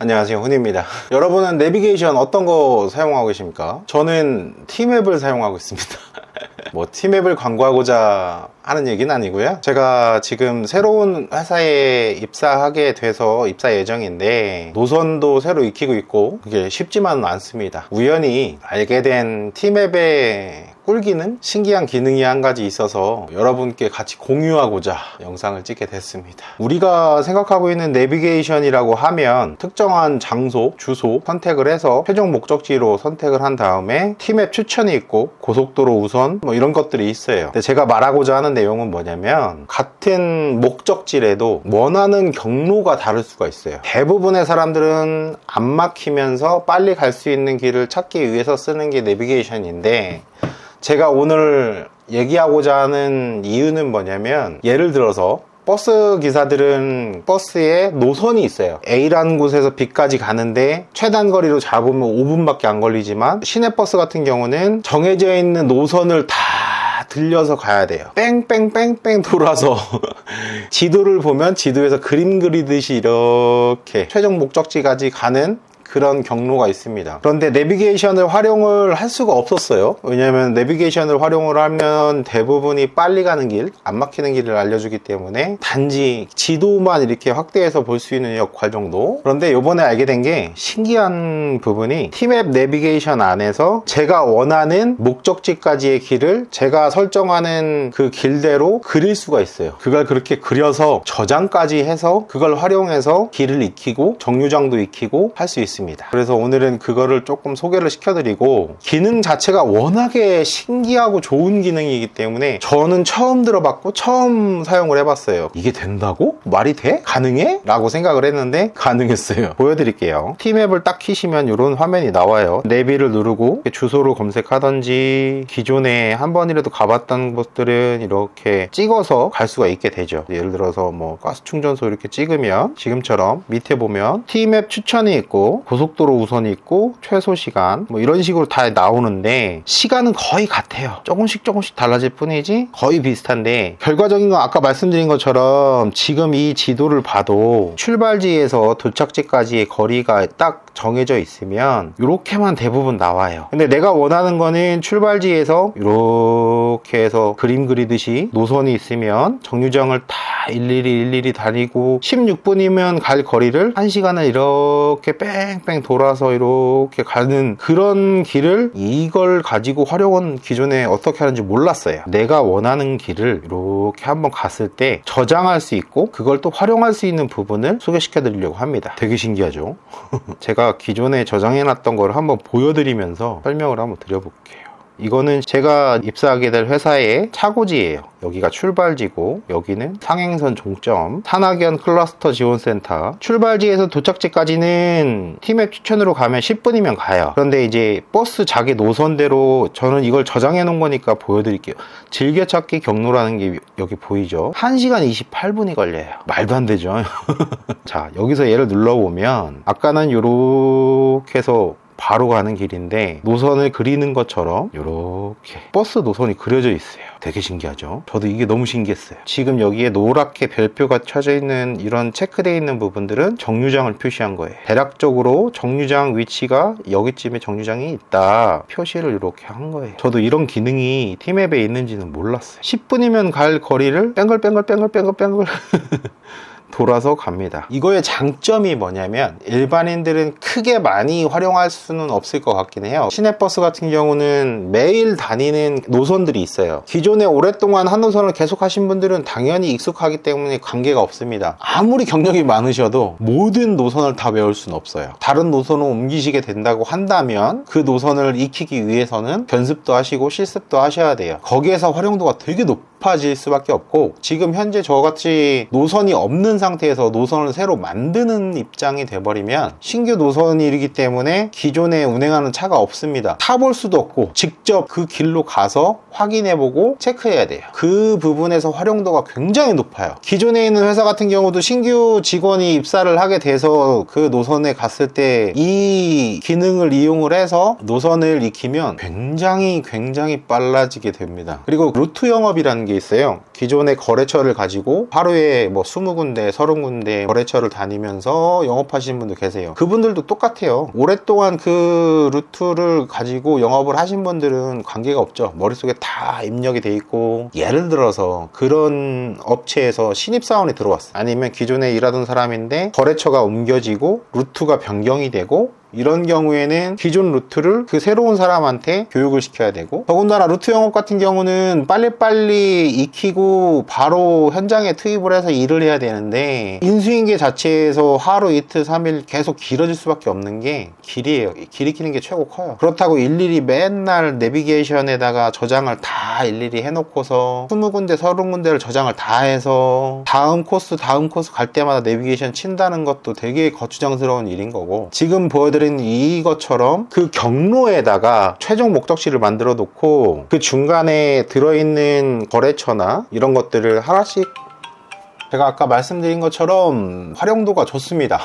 안녕하세요, 훈입니다. 여러분은 내비게이션 어떤 거 사용하고 계십니까? 저는 T맵을 사용하고 있습니다. 뭐 T맵을 광고하고자 하는 얘기는 아니고요. 제가 지금 새로운 회사에 입사하게 돼서 입사 예정인데 노선도 새로 익히고 있고 그게 쉽지만은 않습니다. 우연히 알게 된 T맵의 꿀기능? 신기한 기능이 한 가지 있어서 여러분께 같이 공유하고자 영상을 찍게 됐습니다. 우리가 생각하고 있는 내비게이션이라고 하면 특정한 장소, 주소 선택을 해서 최종 목적지로 선택을 한 다음에 T맵 추천이 있고 고속도로 우선 뭐 이런 것들이 있어요. 근데 제가 말하고자 하는 내용은 뭐냐면 같은 목적지라도 원하는 경로가 다를 수가 있어요. 대부분의 사람들은 안 막히면서 빨리 갈 수 있는 길을 찾기 위해서 쓰는 게 내비게이션인데 제가 오늘 얘기하고자 하는 이유는 뭐냐면 예를 들어서 버스 기사들은 버스에 노선이 있어요. A라는 곳에서 B까지 가는데 최단 거리로 잡으면 5분밖에 안 걸리지만 시내버스 같은 경우는 정해져 있는 노선을 다 들려서 가야 돼요. 뺑뺑뺑뺑 돌아서 지도를 보면 지도에서 그림 그리듯이 이렇게 최종 목적지까지 가는 그런 경로가 있습니다. 그런데 내비게이션을 활용을 할 수가 없었어요. 왜냐하면 내비게이션을 활용을 하면 대부분이 빨리 가는 길, 안 막히는 길을 알려주기 때문에 단지 지도만 이렇게 확대해서 볼 수 있는 역할 정도. 그런데 이번에 알게 된 게 신기한 부분이 T맵 내비게이션 안에서 제가 원하는 목적지까지의 길을 제가 설정하는 그 길대로 그릴 수가 있어요. 그걸 그렇게 그려서 저장까지 해서 그걸 활용해서 길을 익히고 정류장도 익히고 할 수 있습니다. 그래서 오늘은 그거를 조금 소개를 시켜드리고 기능 자체가 워낙에 신기하고 좋은 기능이기 때문에 저는 처음 들어봤고 처음 사용을 해봤어요. 이게 된다고? 말이 돼? 가능해? 라고 생각을 했는데 가능했어요. 보여드릴게요. T맵을 딱 키시면 이런 화면이 나와요. 내비를 누르고 주소를 검색하던지 기존에 한 번이라도 가봤던 곳들은 이렇게 찍어서 갈 수가 있게 되죠. 예를 들어서 뭐 가스 충전소 이렇게 찍으면 지금처럼 밑에 보면 T맵 추천이 있고 고속도로 우선이 있고 최소 시간 뭐 이런 식으로 다 나오는데 시간은 거의 같아요. 조금씩 달라질 뿐이지 거의 비슷한데 결과적인 건 아까 말씀드린 것처럼 지금 이 지도를 봐도 출발지에서 도착지까지의 거리가 딱 정해져 있으면 이렇게만 대부분 나와요. 근데 내가 원하는 거는 출발지에서 이렇게 해서 그림 그리듯이 노선이 있으면 정류장을 다 일일이 다니고 16분이면 갈 거리를 1시간을 이렇게 뺑뺑 돌아서 이렇게 가는 그런 길을 이걸 가지고 활용은 기존에 어떻게 하는지 몰랐어요. 내가 원하는 길을 이렇게 한번 갔을 때 저장할 수 있고 그걸 또 활용할 수 있는 부분을 소개시켜 드리려고 합니다. 되게 신기하죠? 제가 기존에 저장해 놨던 걸 한번 보여드리면서 설명을 한번 드려볼게요. 이거는 제가 입사하게 될 회사의 차고지예요. 여기가 출발지고 여기는 상행선 종점 산학연 클러스터 지원센터. 출발지에서 도착지까지는 T맵 추천으로 가면 10분이면 가요. 그런데 이제 버스 자기 노선대로 저는 이걸 저장해 놓은 거니까 보여드릴게요. 즐겨찾기 경로라는 게 여기 보이죠? 1시간 28분이 걸려요. 말도 안 되죠. 자, 여기서 얘를 눌러보면 아까는 이렇게 해서 바로 가는 길인데 노선을 그리는 것처럼 이렇게 버스 노선이 그려져 있어요. 되게 신기하죠? 저도 이게 너무 신기했어요. 지금 여기에 노랗게 별표가 쳐져 있는 이런 체크되어 있는 부분들은 정류장을 표시한 거예요. 대략적으로 정류장 위치가 여기쯤에 정류장이 있다 표시를 이렇게 한 거예요. 저도 이런 기능이 T맵에 있는지는 몰랐어요. 10분이면 갈 거리를 뺑글뺑글 돌아서 갑니다. 이거의 장점이 뭐냐면 일반인들은 크게 많이 활용할 수는 없을 것 같긴 해요. 시내버스 같은 경우는 매일 다니는 노선들이 있어요. 기존에 오랫동안 한 노선을 계속 하신 분들은 당연히 익숙하기 때문에 관계가 없습니다. 아무리 경력이 많으셔도 모든 노선을 다 외울 수는 없어요. 다른 노선을 옮기시게 된다고 한다면 그 노선을 익히기 위해서는 견습도 하시고 실습도 하셔야 돼요. 거기에서 활용도가 되게 높아질 수밖에 없고 지금 현재 저같이 노선이 없는 상태에서 노선을 새로 만드는 입장이 돼버리면 신규 노선이기 때문에 기존에 운행하는 차가 없습니다. 타볼 수도 없고 직접 그 길로 가서 확인해보고 체크해야 돼요. 그 부분에서 활용도가 굉장히 높아요. 기존에 있는 회사 같은 경우도 신규 직원이 입사를 하게 돼서 그 노선에 갔을 때 이 기능을 이용을 해서 노선을 익히면 굉장히 빨라지게 됩니다. 그리고 루트 영업이라는 게 있어요. 기존의 거래처를 가지고 하루에 뭐 20군데, 30군데 거래처를 다니면서 영업하시는 분들 계세요. 그분들도 똑같아요. 오랫동안 그 루트를 가지고 영업을 하신 분들은 관계가 없죠. 머릿속에 다 입력이 돼 있고, 예를 들어서 그런 업체에서 신입사원이 들어왔어. 아니면 기존에 일하던 사람인데 거래처가 옮겨지고 루트가 변경이 되고, 이런 경우에는 기존 루트를 그 새로운 사람한테 교육을 시켜야 되고, 더군다나 루트 영업 같은 경우는 빨리빨리 익히고 바로 현장에 투입을 해서 일을 해야 되는데, 인수인계 자체에서 하루 이틀 3일 계속 길어질 수밖에 없는 게 길이에요. 길 익히는 게 최고 커요. 그렇다고 일일이 맨날 내비게이션에다가 저장을 다 일일이 해놓고서 20군데 30군데를 저장을 다 해서 다음 코스 갈 때마다 내비게이션 친다는 것도 되게 거추장스러운 일인 거고, 지금 보여드린 이것처럼 그 경로에다가 최종 목적지를 만들어 놓고 그 중간에 들어있는 거래처나 이런 것들을 하나씩, 제가 아까 말씀드린 것처럼 활용도가 좋습니다.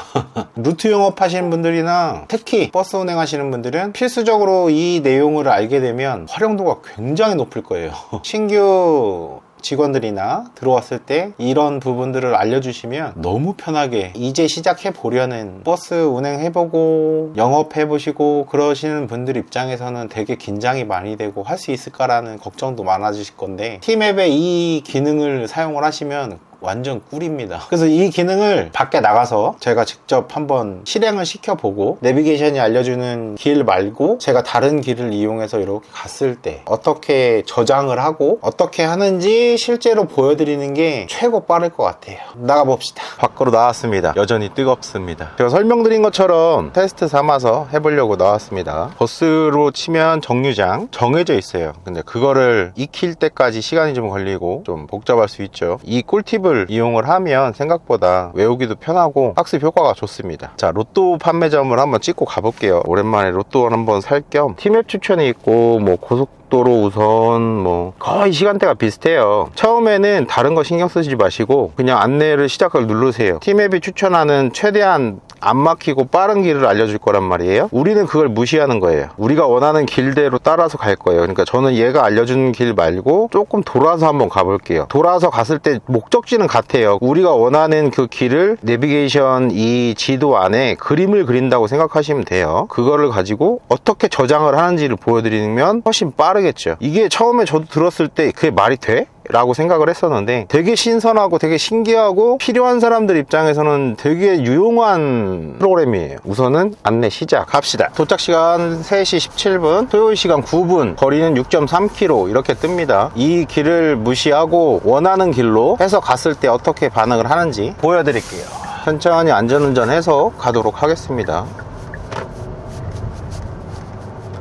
루트 영업 하시는 분들이나 특히 버스 운행하시는 분들은 필수적으로 이 내용을 알게 되면 활용도가 굉장히 높을 거예요. 신규 직원들이나 들어왔을 때 이런 부분들을 알려주시면 너무 편하게 이제 시작해 보려는, 버스 운행해보고 영업해보시고 그러시는 분들 입장에서는 되게 긴장이 많이 되고 할 수 있을까라는 걱정도 많아지실 건데, 티맵의 이 기능을 사용을 하시면 완전 꿀입니다. 그래서 이 기능을 밖에 나가서 제가 직접 한번 실행을 시켜보고, 내비게이션이 알려주는 길 말고 제가 다른 길을 이용해서 이렇게 갔을 때 어떻게 저장을 하고 어떻게 하는지 실제로 보여드리는 게 최고 빠를 것 같아요. 나가봅시다. 밖으로 나왔습니다. 여전히 뜨겁습니다. 제가 설명드린 것처럼 테스트 삼아서 해보려고 나왔습니다. 버스로 치면 정류장 정해져 있어요. 근데 그거를 익힐 때까지 시간이 좀 걸리고 좀 복잡할 수 있죠. 이 꿀팁을 이용을 하면 생각보다 외우기도 편하고 학습 효과가 좋습니다. 자, 로또 판매점을 한번 찍고 가볼게요. 오랜만에 로또를 한번 살 겸 티맵 추천이 있고, 뭐 고속도로 우선 뭐 거의 시간대가 비슷해요. 처음에는 다른 거 신경 쓰지 마시고 그냥 안내를 시작을 누르세요. 티맵이 추천하는 최대한 안 막히고 빠른 길을 알려줄 거란 말이에요. 우리는 그걸 무시하는 거예요. 우리가 원하는 길대로 따라서 갈 거예요. 그러니까 저는 얘가 알려주는 길 말고 조금 돌아서 한번 가볼게요. 돌아서 갔을 때 목적지는 같아요. 우리가 원하는 그 길을 내비게이션 이 지도 안에 그림을 그린다고 생각하시면 돼요. 그거를 가지고 어떻게 저장을 하는지를 보여드리면 훨씬 빠르겠죠. 이게 처음에 저도 들었을 때 그게 말이 돼? 라고 생각을 했었는데 되게 신선하고 되게 신기하고 필요한 사람들 입장에서는 되게 유용한 프로그램이에요. 우선은 안내 시작합시다. 도착 시간 3시 17분, 토요일 시간 9분, 거리는 6.3km 이렇게 뜹니다. 이 길을 무시하고 원하는 길로 해서 갔을 때 어떻게 반응을 하는지 보여드릴게요. 천천히 안전운전해서 가도록 하겠습니다.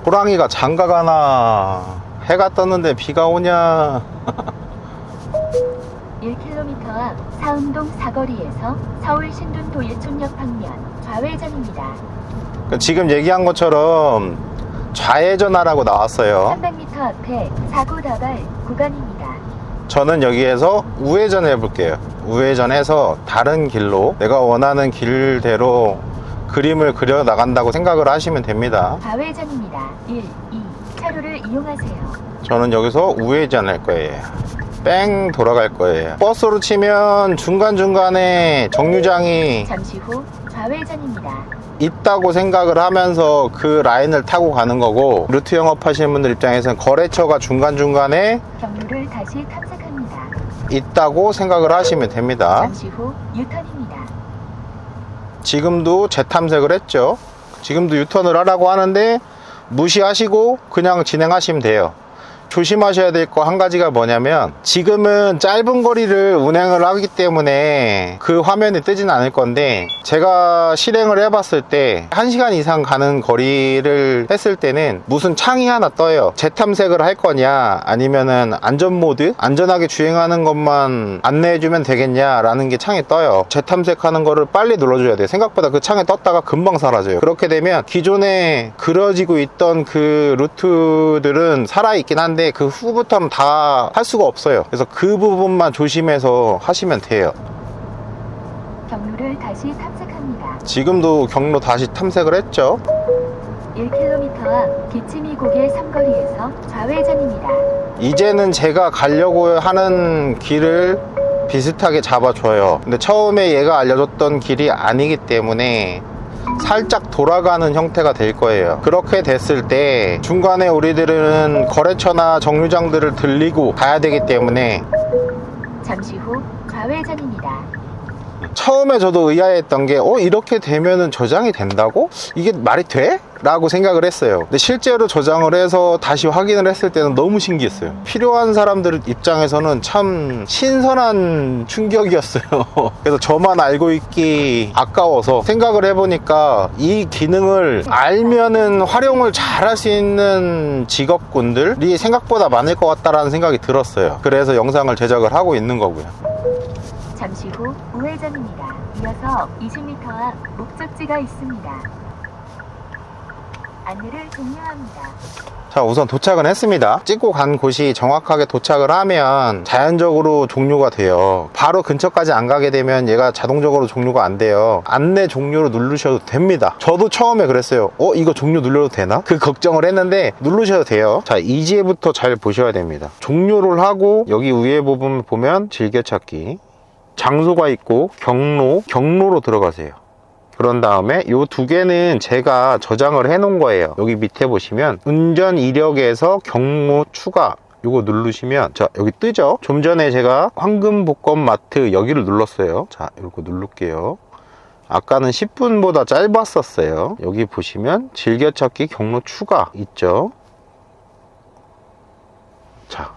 호랑이가 장가가나, 해가 떴는데 비가 오냐. 1km 앞 사음동 사거리에서 서울 신둔도예촌역 방면 좌회전입니다. 지금 얘기한 것처럼 좌회전하라고 나왔어요. 300m 앞에 사고 다발 구간입니다. 저는 여기에서 우회전 해볼게요. 우회전해서 다른 길로 내가 원하는 길대로 그림을 그려 나간다고 생각을 하시면 됩니다. 좌회전입니다. 1, 2 차로를 이용하세요. 저는 여기서 우회전 할 거예요. 뺑 돌아갈 거예요. 버스로 치면 중간중간에 정류장이 잠시 후 좌회전입니다. 있다고 생각을 하면서 그 라인을 타고 가는 거고, 루트 영업하시는 분들 입장에서는 거래처가 중간중간에 경로를 다시 탐색합니다. 있다고 생각을 하시면 됩니다. 잠시 후 유턴입니다. 지금도 재탐색을 했죠. 지금도 유턴을 하라고 하는데 무시하시고 그냥 진행하시면 돼요. 조심하셔야 될 거 한 가지가 뭐냐면, 지금은 짧은 거리를 운행을 하기 때문에 그 화면이 뜨진 않을 건데, 제가 실행을 해봤을 때 1시간 이상 가는 거리를 했을 때는 무슨 창이 하나 떠요. 재탐색을 할 거냐, 아니면은 안전모드, 안전하게 주행하는 것만 안내해주면 되겠냐 라는 게 창에 떠요. 재탐색하는 거를 빨리 눌러줘야 돼요. 생각보다 그 창에 떴다가 금방 사라져요. 그렇게 되면 기존에 그려지고 있던 그 루트들은 살아있긴 한데 그 후부터는 다 할 수가 없어요. 그래서 그 부분만 조심해서 하시면 돼요. 경로를 다시 탐색합니다. 지금도 경로 다시 탐색을 했죠. 1km 앞 기치미 고개 삼거리에서 좌회전입니다. 이제는 제가 가려고 하는 길을 비슷하게 잡아줘요. 근데 처음에 얘가 알려줬던 길이 아니기 때문에 살짝 돌아가는 형태가 될 거예요. 그렇게 됐을 때 중간에 우리들은 거래처나 정류장들을 들리고 가야 되기 때문에 잠시 후 좌회전입니다. 처음에 저도 의아했던 게 이렇게 되면은 저장이 된다고? 이게 말이 돼? 라고 생각을 했어요. 근데 실제로 저장을 해서 다시 확인을 했을 때는 너무 신기했어요. 필요한 사람들 입장에서는 참 신선한 충격이었어요. 그래서 저만 알고 있기 아까워서 생각을 해보니까 이 기능을 알면은 활용을 잘 할 수 있는 직업군들이 생각보다 많을 것 같다라는 생각이 들었어요. 그래서 영상을 제작을 하고 있는 거고요. 잠시 후 우회전입니다. 이어서 20m 앞 목적지가 있습니다. 안내를 종료합니다. 자, 우선 도착은 했습니다. 찍고 간 곳이 정확하게 도착을 하면 자연적으로 종료가 돼요. 바로 근처까지 안 가게 되면 얘가 자동적으로 종료가 안 돼요. 안내 종료로 누르셔도 됩니다. 저도 처음에 그랬어요. 이거 종료 눌러도 되나? 그 걱정을 했는데 누르셔도 돼요. 자, 이제부터 잘 보셔야 됩니다. 종료를 하고 여기 위에 부분 보면 즐겨찾기, 장소가 있고 경로로 들어가세요. 그런 다음에 요 두 개는 제가 저장을 해 놓은 거예요. 여기 밑에 보시면 운전 이력에서 경로 추가, 요거 누르시면 자, 여기 뜨죠. 좀 전에 제가 황금복권마트 여기를 눌렀어요. 자, 이렇게 누를게요. 아까는 10분보다 짧았었어요. 여기 보시면 즐겨찾기 경로 추가 있죠. 자,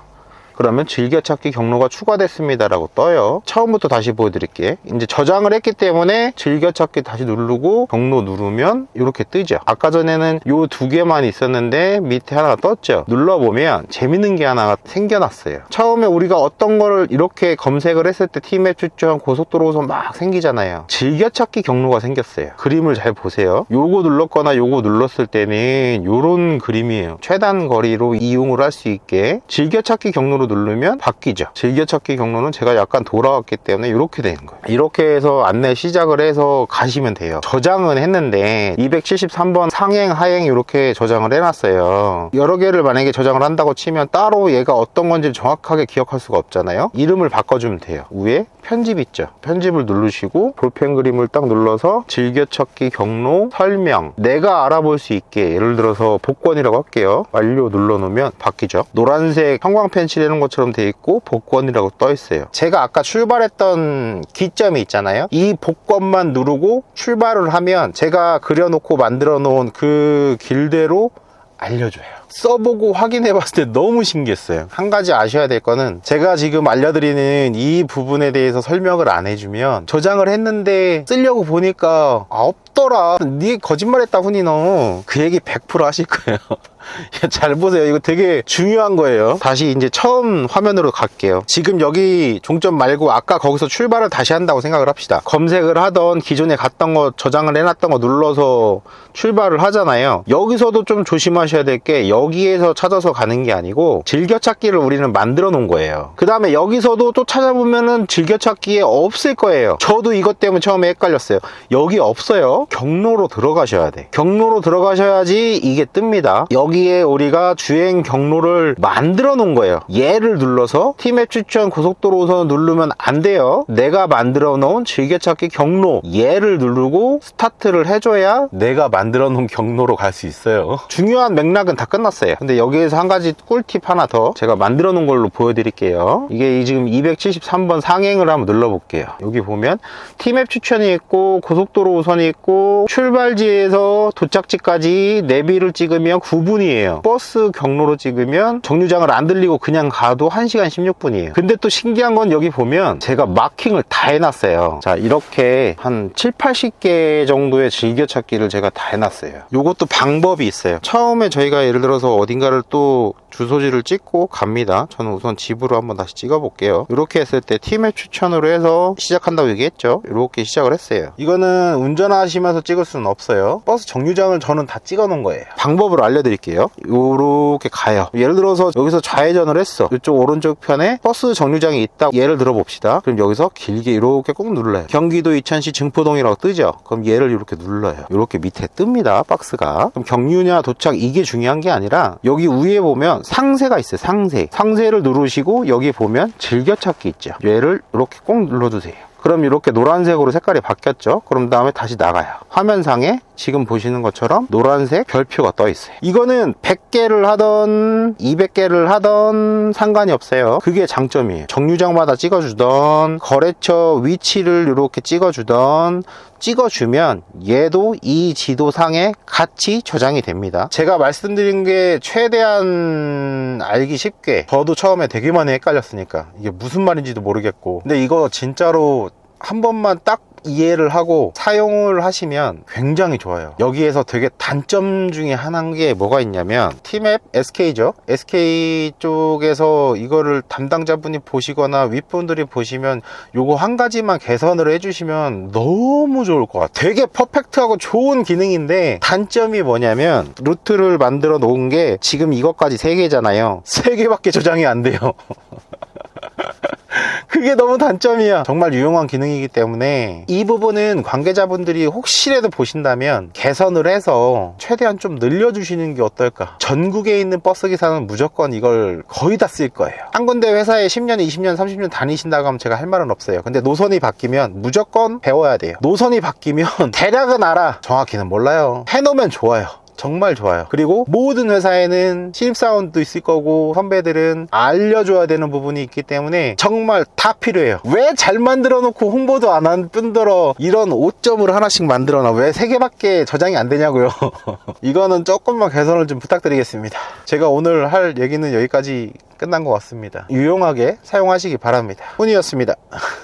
그러면 즐겨찾기 경로가 추가됐습니다 라고 떠요. 처음부터 다시 보여드릴게요. 이제 저장을 했기 때문에 즐겨찾기 다시 누르고 경로 누르면 이렇게 뜨죠. 아까 전에는 요 두 개만 있었는데 밑에 하나가 떴죠. 눌러보면 재밌는 게 하나가 생겨났어요. 처음에 우리가 어떤 거를 이렇게 검색을 했을 때 T맵 추천 고속도로 우선 막 생기잖아요. 즐겨찾기 경로가 생겼어요. 그림을 잘 보세요. 요거 눌렀거나 요거 눌렀을 때는 요런 그림이에요. 최단 거리로 이용을 할 수 있게 즐겨찾기 경로로 누르면 바뀌죠. 즐겨찾기 경로는 제가 약간 돌아왔기 때문에 이렇게 되는 거예요. 이렇게 해서 안내 시작을 해서 가시면 돼요. 저장은 했는데 273번 상행 하행 이렇게 저장을 해놨어요. 여러 개를 만약에 저장을 한다고 치면 따로 얘가 어떤 건지 정확하게 기억할 수가 없잖아요. 이름을 바꿔주면 돼요. 위에 편집 있죠. 편집을 누르시고 볼펜 그림을 딱 눌러서 즐겨찾기 경로 설명, 내가 알아볼 수 있게, 예를 들어서 복권이라고 할게요. 완료 눌러놓으면 바뀌죠. 노란색 형광펜 칠해놓은 것처럼 돼 있고 복권이라고 떠 있어요. 제가 아까 출발했던 기점이 있잖아요. 이 복권만 누르고 출발을 하면 제가 그려놓고 만들어 놓은 그 길대로 알려줘요. 써보고 확인해 봤을 때 너무 신기했어요. 한 가지 아셔야 될 거는 제가 지금 알려드리는 이 부분에 대해서 설명을 안 해주면 저장을 했는데 쓰려고 보니까 없더라, 네 거짓말했다 훈이 너, 그 얘기 100% 하실 거예요. 잘 보세요. 이거 되게 중요한 거예요. 다시 이제 처음 화면으로 갈게요. 지금 여기 종점 말고 아까 거기서 출발을 다시 한다고 생각을 합시다. 검색을 하던 기존에 갔던 거 저장을 해놨던 거 눌러서 출발을 하잖아요. 여기서도 좀 조심하셔야 될 게 여기에서 찾아서 가는 게 아니고 즐겨찾기를 우리는 만들어 놓은 거예요. 그 다음에 여기서도 또 찾아보면은 즐겨찾기에 없을 거예요. 저도 이것 때문에 처음에 헷갈렸어요. 여기 없어요. 경로로 들어가셔야 돼. 경로로 들어가셔야지 이게 뜹니다. 여기에 우리가 주행 경로를 만들어 놓은 거예요. 얘를 눌러서 T맵 추천 고속도로 우선 누르면 안 돼요. 내가 만들어 놓은 즐겨찾기 경로, 얘를 누르고 스타트를 해줘야 내가 만들어 놓은 경로로 갈 수 있어요. 중요한 맥락은 다 끝났어요. 근데 여기에서 한 가지 꿀팁 하나 더 제가 만들어 놓은 걸로 보여드릴게요. 이게 지금 273번 상행을 한번 눌러볼게요. 여기 보면 T맵 추천이 있고 고속도로 우선이 있고 출발지에서 도착지까지 내비를 찍으면 9분이에요. 버스 경로로 찍으면 정류장을 안 들리고 그냥 가도 1시간 16분이에요. 근데 또 신기한 건 여기 보면 제가 마킹을 다 해놨어요. 자, 이렇게 한 7, 80개 정도의 즐겨찾기를 제가 다 해놨어요. 요것도 방법이 있어요. 처음에 저희가 예를 들어서 어딘가를 또 주소지를 찍고 갑니다. 저는 우선 집으로 한번 다시 찍어볼게요. 이렇게 했을 때 T맵 추천으로 해서 시작한다고 얘기했죠. 이렇게 시작을 했어요. 이거는 운전하시면서 찍을 수는 없어요. 버스 정류장을 저는 다 찍어 놓은 거예요. 방법을 알려드릴게요. 이렇게 가요. 예를 들어서 여기서 좌회전을 했어. 이쪽 오른쪽 편에 버스 정류장이 있다 예를 들어 봅시다. 그럼 여기서 길게 이렇게 꼭 눌러요. 경기도 이천시 증포동이라고 뜨죠. 그럼 얘를 이렇게 눌러요. 이렇게 밑에 뜹니다. 박스가. 그럼 경유냐 도착 이게 중요한 게 아니라 아니라 여기 위에 보면 상세가 있어요. 상세를 누르시고 여기 보면 즐겨찾기 있죠. 얘를 이렇게 꼭 눌러주세요. 그럼 이렇게 노란색으로 색깔이 바뀌었죠. 그럼 다음에 다시 나가요. 화면상에 지금 보시는 것처럼 노란색 별표가 떠 있어요. 이거는 100개를 하던 200개를 하던 상관이 없어요. 그게 장점이에요. 정류장마다 찍어주던 거래처 위치를 이렇게 찍어주던 찍어주면 얘도 이 지도상에 같이 저장이 됩니다. 제가 말씀드린 게 최대한 알기 쉽게, 저도 처음에 되게 많이 헷갈렸으니까 이게 무슨 말인지도 모르겠고, 근데 이거 진짜로 한 번만 딱 이해를 하고 사용을 하시면 굉장히 좋아요. 여기에서 되게 단점 중에 하나인 게 뭐가 있냐면, 티맵 SK죠. SK 쪽에서 이거를 담당자분이 보시거나 윗분들이 보시면 요거 한 가지만 개선을 해주시면 너무 좋을 것 같아요. 되게 퍼펙트하고 좋은 기능인데 단점이 뭐냐면, 루트를 만들어 놓은 게 지금 이것까지 3개잖아요 3개밖에 저장이 안 돼요. 그게 너무 단점이야. 정말 유용한 기능이기 때문에 이 부분은 관계자분들이 혹시라도 보신다면 개선을 해서 최대한 좀 늘려주시는 게 어떨까. 전국에 있는 버스기사는 무조건 이걸 거의 다 쓸 거예요. 한 군데 회사에 10년, 20년, 30년 다니신다고 하면 제가 할 말은 없어요. 근데 노선이 바뀌면 무조건 배워야 돼요. 노선이 바뀌면 대략은 알아, 정확히는 몰라요. 해놓으면 좋아요. 정말 좋아요. 그리고 모든 회사에는 신입사원도 있을 거고 선배들은 알려줘야 되는 부분이 있기 때문에 정말 다 필요해요. 왜 잘 만들어 놓고 홍보도 안 한 뿐더러 이런 5점을 하나씩 만들어 놔. 왜 3개밖에 저장이 안 되냐고요. 이거는 조금만 개선을 좀 부탁드리겠습니다. 제가 오늘 할 얘기는 여기까지 끝난 것 같습니다. 유용하게 사용하시기 바랍니다. 훈이었습니다.